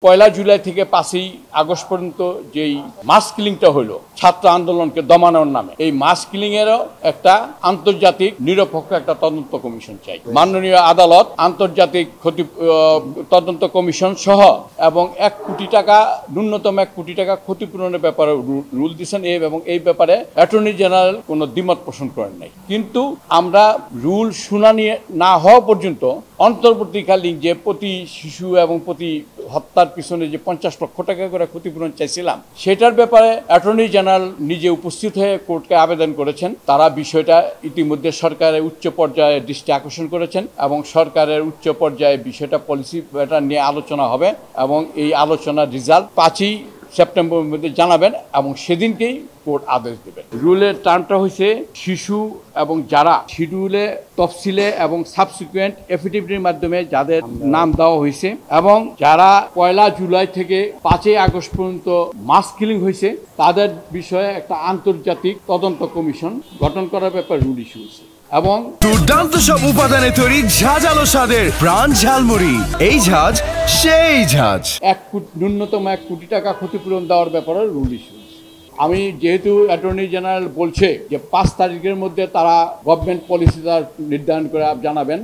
পয়লা জুলাই থেকে 5ই আগস্ট পর্যন্ত যেই মাস কিলিংটা হলো ছাত্র আন্দোলনকে দমানোর নামে, এই মাস কিলিং এরও একটা আন্তর্জাতিক নিরপেক্ষ একটা তদন্ত কমিশন চাই। মাননীয় আদালত আন্তর্জাতিক তদন্ত কমিশন সহ এবং 1 কোটি টাকা, ন্যূনতম 1 কোটি টাকা ক্ষতিপূরণের ব্যাপারে রুল দিয়েছেন এবং এই ব্যাপারে অ্যাটর্নি জেনারেল কোনো দ্বিমত পোষণ করেন নাই। কিন্তু আমরা রুল শুনানি না হওয়া পর্যন্ত অন্তর্বর্তীকালীন যে প্রতি শিশু এবং প্রতি হত্যার পিছনে যে 50 লক্ষ টাকা করে ক্ষতিপূরণ চাইছিলাম, সেটার ব্যাপারে অ্যাটর্নি জেনারেল নিজে উপস্থিত হয়ে কোর্টকে আবেদন করেছেন। তারা বিষয়টা ইতিমধ্যে সরকারের উচ্চ পর্যায়ে দৃষ্টি আকর্ষণ করেছেন এবং সরকারের উচ্চ পর্যায়ে বিষয়টা পলিসি এটা নিয়ে আলোচনা হবে এবং এই আলোচনার রেজাল্ট 5ই সেপ্টেম্বরের মধ্যে জানাবেন এবং সেদিনকেই কোর্ট আদেশ দেবেন। রুলের টার্মটা হয়েছে শিশু এবং যারা শিডিউলে, তফসিলে এবং সাবসিকুয়েন্ট এফিডেভিটের মাধ্যমে যাদের নাম দেওয়া হয়েছে এবং যারা পয়লা জুলাই থেকে 5ই আগস্ট পর্যন্ত মাস কিলিং হয়েছে তাদের বিষয়ে একটা আন্তর্জাতিক তদন্ত কমিশন গঠন করার ব্যাপারে রুল ইস্যু হয়েছে এবং দুর্দান্ত সব উপাদানে তৈরি ঝাঁঝালো স্বাদের প্রাণ ঝালমুড়ি। এই ঝাঁজ সেই ঝাঁজ। ন্যূনতম 1 কোটি টাকা ক্ষতিপূরণ দেওয়ার ব্যাপারে রুল ইস্যু। আমি যেহেতু অ্যাটর্নি জেনারেল বলছে যে 5 তারিখের মধ্যে তারা গভর্নমেন্ট পলিসি নির্ধারণ করে জানাবেন,